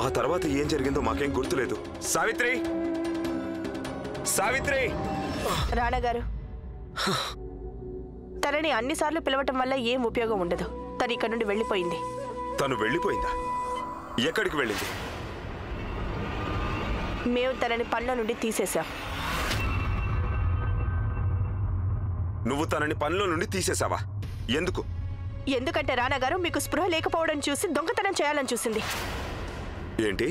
ఆ తర్వాత ఏం జరిగిందో మాకేం గుర్తులేదు. సావిత్రి, సావిత్రి! రాణగారు, తనని అన్నిసార్లు పిలవటం వల్ల ఏం ఉపయోగం ఉండదు. తను ఇక్కడ నుండి వెళ్ళిపోయింది. తను వెళ్ళిపోయిందా? ఎక్కడికి వెళ్ళింది? మేము తనని పనిలో నుండి తీసేశాం. నువ్వు తనని పనిలో నుండి తీసేశావా? ఎందుకు? ఎందుకంటే రాణగారు మీకు స్పృహ లేకపోవడం చూసి దొంగతనం చేయాలని చూసింది. ఏంటి?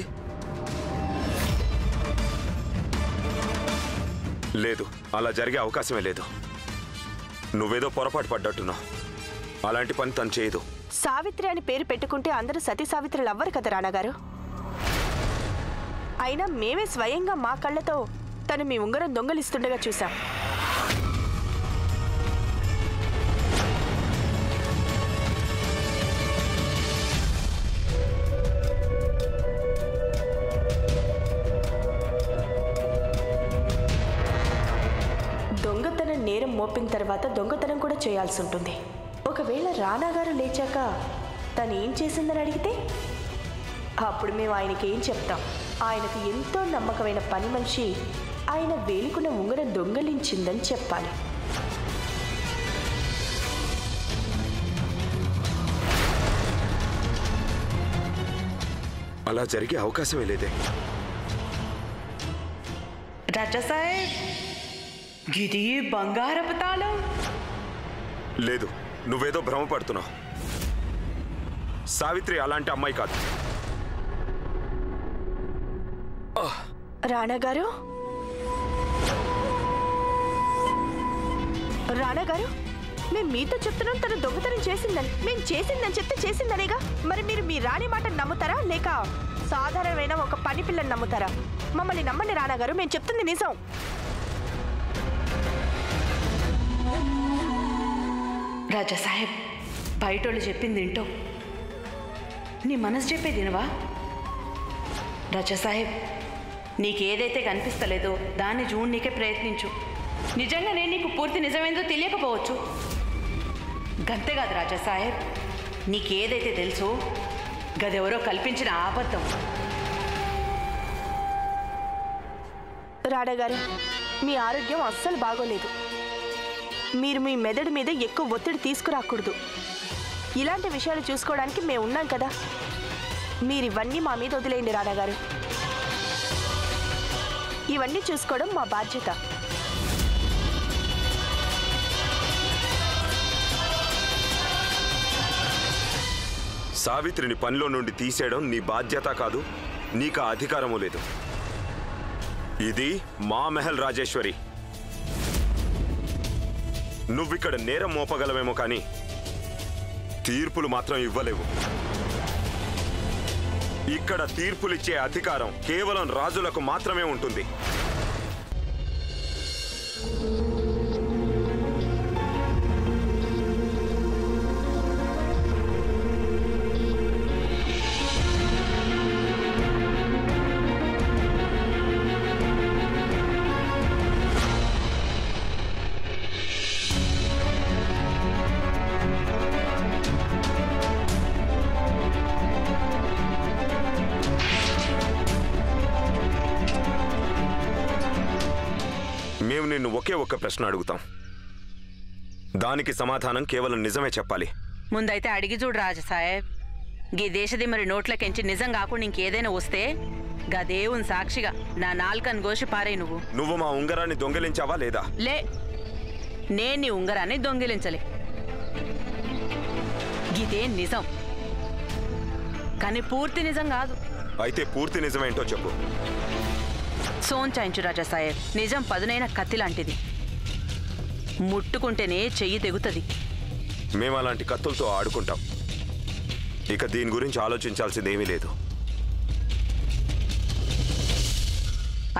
లేదు, అలా జరిగే అవకాశమే లేదు. నువ్వేదో పొరపాటు పడ్డట్టున్నావు. అలాంటి పని తను చేయదు. సావిత్రి అని పేరు పెట్టుకుంటే అందరూ సతీ సావిత్రులు అవ్వరు కదా రాణగారు. అయినా మేమే స్వయంగా మా కళ్ళతో తను మీ ఉంగరం దొంగలిస్తుండగా చూసాం. దొంగతనం నేరం మోపిన తర్వాత దొంగతనం కూడా చేయాల్సి ఉంటుంది. ఒకవేళ రాణాగారు లేచాక తను ఏం చేసిందని అడిగితే అప్పుడు మేము ఆయనకి ఏం చెప్తాం? ఆయనకు ఎంతో నమ్మకమైన పని మనిషి ఆయన వేలికున్న ఉంగరం దొంగలించిందని చెప్పాలి. అలా జరిగే అవకాశమే లేదే. రాజా సాహెబ్, గిది బంగారపు తాళం. లేదు, నువ్వేదో భ్రమపడుతున్నావు. సావిత్రి అలాంటి అమ్మాయి కాదు. రాణాగారు, రాణాగారు, మేము మీతో చెప్తున్నాం తను దొంగతనం చేసిందని. మేము చేసిందని చెప్తే చేసిందనేగా. మరి మీరు మీ రాణి మాట నమ్ముతారా లేక సాధారణమైన ఒక పని పిల్లని నమ్ముతారా? మమ్మల్ని నమ్మండి రాణాగారు, మేము చెప్తుంది నిజం. రాజా సాహెబ్, బయటోళ్ళు చెప్పింది ఏంటో నీ మనసు చెప్పేది వినవా? రాజా సాహెబ్, నీకేదైతే కనిపిస్తలేదో దాన్ని చూడనీకే ప్రయత్నించు. నిజంగా నేను నీకు పూర్తి నిజమేందో తెలియకపోవచ్చు. గంతేకాదు రాజా సాహెబ్, నీకేదైతే తెలుసో గదెవరో కల్పించిన అబద్ధం. రాణాగారు, మీ ఆరోగ్యం అస్సలు బాగోలేదు. మీరు మీ మెదడు మీద ఎక్కువ ఒత్తిడి తీసుకురాకూడదు. ఇలాంటి విషయాలు చూసుకోవడానికి మేము ఉన్నాం కదా. మీరు ఇవన్నీ మా మీద వదిలేయండి రాణాగారు. ఇవన్నీ చూసుకోవడం మా బాధ్యత. సావిత్రిని పనిలో నుండి తీసేయడం నీ బాధ్యత కాదు, నీకు ఆ అధికారము లేదు. ఇది మా మెహల్ రాజేశ్వరి. నువ్విక్కడ నేరం మోపగలవేమో కానీ తీర్పులు మాత్రం ఇవ్వలేవు. ఇక్కడ తీర్పులిచ్చే అధికారం కేవలం రాజులకు మాత్రమే ఉంటుంది. మేము నిన్ను ఒకే ఒక్క ప్రశ్న అడుగుతాం. దానికి సమాధానం కేవలం నిజమే చెప్పాలి. ముందైతే అడిగి చూడు రాజా సాహెబ్. గీ దేశది మరి నోట్లకెంచి నిజం కాకుండా ఇంకేదైనా వస్తే గా దేవుని సాక్షిగా నా నాలుకను గోసి పారే. నువ్వు మా ఉంగరాన్ని దొంగిలించావా లేదా? లే, నేను నీ ఉంగరాన్ని దొంగిలించలే. గిదే నిజం, కానీ పూర్తి నిజం కాదు. అయితే పూర్తి నిజమేంటో చెప్పు. సోంచాయించు రాజా సాహెబ్. నిజం పదునైన కత్తి లాంటిది. ముట్టుకుంటేనే చెయ్యి తెగుతుంది. మేము అలాంటి కత్తులతో ఆడుకుంటాం. ఇక దీని గురించి ఆలోచించాల్సిందేమీ లేదు.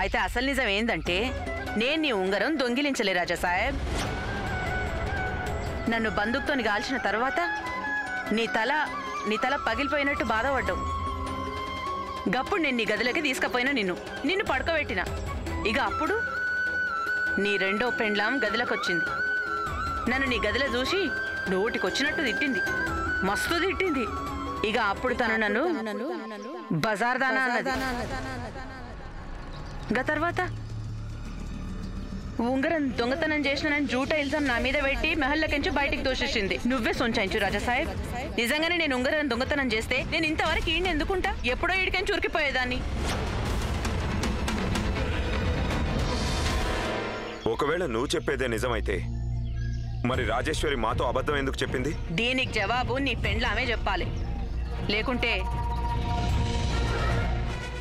అయితే అసలు నిజం ఏందంటే నేను నీ ఉంగరం దొంగిలించలే రాజా సాహెబ్. నన్ను బందుకుతోని గాల్చిన తర్వాత నీ తల పగిలిపోయినట్టు బాధపడ్డావు. గప్పుడు నేను నీ గదిలోకి తీసుకుపోయినా, నిన్ను పడుకోబెట్టినా. ఇక అప్పుడు నీ రెండో పెండ్లాం గదిలోకొచ్చింది. నన్ను నీ గదిలో చూసి నోటికొచ్చినట్టు తిట్టింది, మస్తు తిట్టింది. ఇక అప్పుడు తను నన్ను బజార్ దానా అన్నది. తర్వాత ఉంగరం దొంగతనం చేసినానని జూట ఇల్జాం నా మీద పెట్టి మహల్లోకించి బయటికి దోషించింది. నువ్వే సొంచాయించు రాజా సాహెబ్. నిజంగానే నేను ఉంగరం దొంగతనం చేస్తే నేను ఇంతవరకు ఈయన ఎందుకుంటా? ఎప్పుడో ఈడికని చురికిపోయేదాన్ని. ఒకవేళ నువ్వు చెప్పేదే నిజమైతే మరి రాజేశ్వరి మాతో అబద్ధం ఎందుకు చెప్పింది? దీనికి జవాబు నీ పెండ్లామే చెప్పాలి, లేకుంటే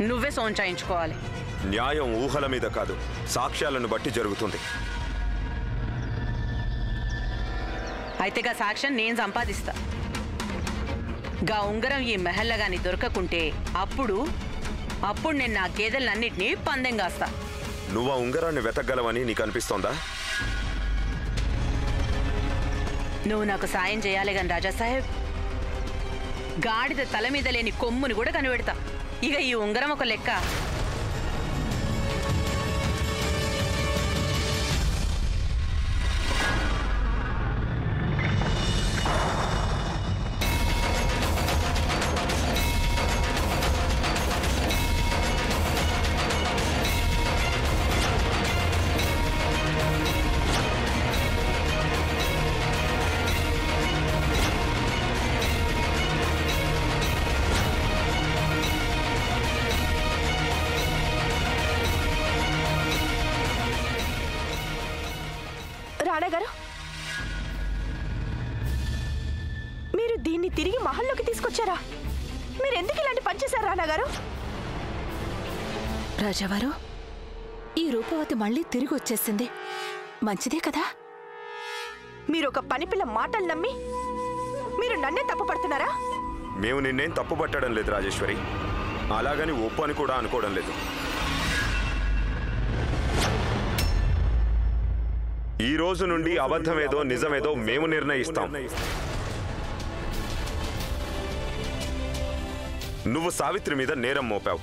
నువ్వే సోంచాయించుకోవాలి. న్యాయం ఊహల మీద కాదు, సాక్ష్యాలను బట్టి జరుగుతుంది. అయితే గా సాక్ష్యం నేను సంపాదిస్తా. గా ఉంగరం ఈ మెహల్ల గాని దొరకకుంటే అప్పుడు నేను నా గేదెలన్నిటినీ పందెం కాస్తా. నువ్వు ఆ ఉంగరాన్ని వెతకగలవని నీకు అనిపిస్తోందా? నువ్వు నాకు సాయం చేయాలి గాని రాజా సాహెబ్, గాడిద తల మీద లేని కొమ్ముని కూడా కనిపెడతా. ఇక ఈ ఉంగరం ఒక లెక్క. రాణాగారు, మీరు దీన్ని తిరిగి మహల్లోకి తీసుకొచ్చారా? మీరు ఎందుకు ఇలాంటి పని చేశారు రాణాగారు? రాజావారు, ఈ రూపవతి మళ్ళీ తిరిగి వచ్చేసింది. మంచిదే కదా? మీరు ఒక పనిపిల్ల మాటలు నమ్మి మీరు నన్నే తప్పుపడుతున్నారా? మేము నిన్నేం తప్పు పట్టడం లేదు రాజేశ్వరి, అలాగని ఒప్పు అని కూడా అనుకోవడం లేదు. ఈ రోజు నుండి అబద్ధమేదో నిజమేదో మేము నిర్ణయిస్తాం. నువ్వు సావిత్రి మీద నేరం మోపావు.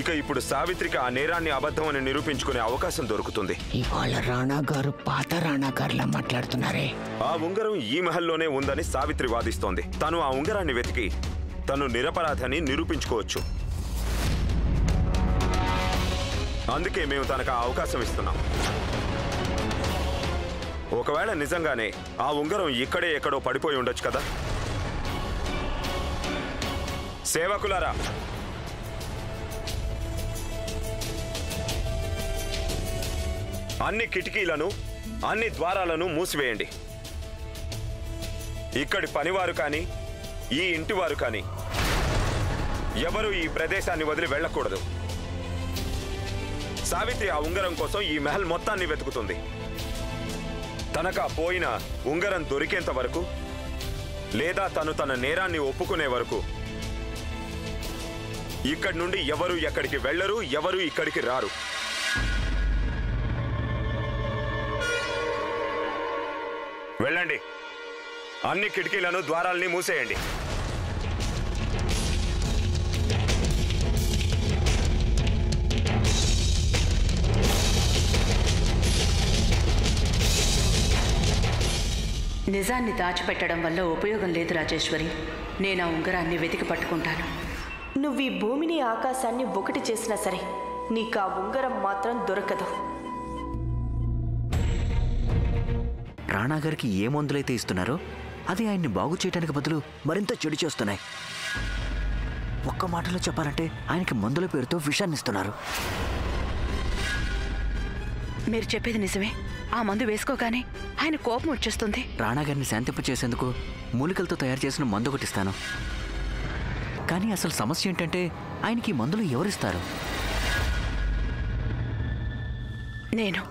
ఇక ఇప్పుడు సావిత్రికి ఆ నేరాన్ని అబద్ధం అని నిరూపించుకునే అవకాశం దొరుకుతుంది. ఇవాళ రాణా గారు పాత రాణా గారిలా మాట్లాడుతున్నారే. ఆ ఉంగరం ఈ మహల్లోనే ఉందని సావిత్రి వాదిస్తోంది. తను ఆ ఉంగరాన్ని వెతికి తను నిరపరాధని నిరూపించుకోవచ్చు. అందుకే మేము తనకు ఆ అవకాశం ఇస్తున్నాం. ఒకవేళ నిజంగానే ఆ ఉంగరం ఇక్కడే ఎక్కడో పడిపోయి ఉండొచ్చు కదా. సేవకులారా, అన్ని కిటికీలను అన్ని ద్వారాలను మూసివేయండి. ఇక్కడి పనివారు కానీ ఈ ఇంటివారు కానీ ఎవరు ఈ ప్రదేశాన్ని వదిలి వెళ్ళకూడదు. సావిత్రి ఆ ఉంగరం కోసం ఈ మహల్ మొత్తాన్ని వెతుకుతుంది. తనకు ఆ పోయిన ఉంగరం దొరికేంత వరకు లేదా తను తన నేరాన్ని ఒప్పుకునే వరకు ఇక్కడి నుండి ఎవరు ఎక్కడికి వెళ్ళరు, ఎవరు ఇక్కడికి రారు. వెళ్ళండి, అన్ని కిటికీలను ద్వారాల్ని మూసేయండి. నిజాన్ని దాచిపెట్టడం వల్ల ఉపయోగం లేదు రాజేశ్వరి. నేను ఆ ఉంగరాన్ని వెతికి పట్టుకుంటాను. నువ్వు ఈ భూమిని ఆకాశాన్ని ఒకటి చేసినా సరే నీకు ఆ ఉంగరం మాత్రం దొరకదు. రాణాగారికి ఏ మందులైతే ఇస్తున్నారో అది ఆయన్ని బాగు చేయడానికి బదులు మరింత చెడు చేస్తున్నాయి. ఒక్క మాటలో చెప్పాలంటే ఆయనకి మందుల పేరుతో విషాన్ని ఇస్తున్నారు. మీరు చెప్పేది నిజమే. ఆ మందు వేసుకోగానే ఆయన కోపం వచ్చేస్తుంది. రాణాగారిని శాంతింప చేసేందుకు మూలికలతో తయారు చేసిన మందు ఒకటిస్తాను. కానీ అసలు సమస్య ఏంటంటే ఆయనకి మందులు ఎవరిస్తారు? నేను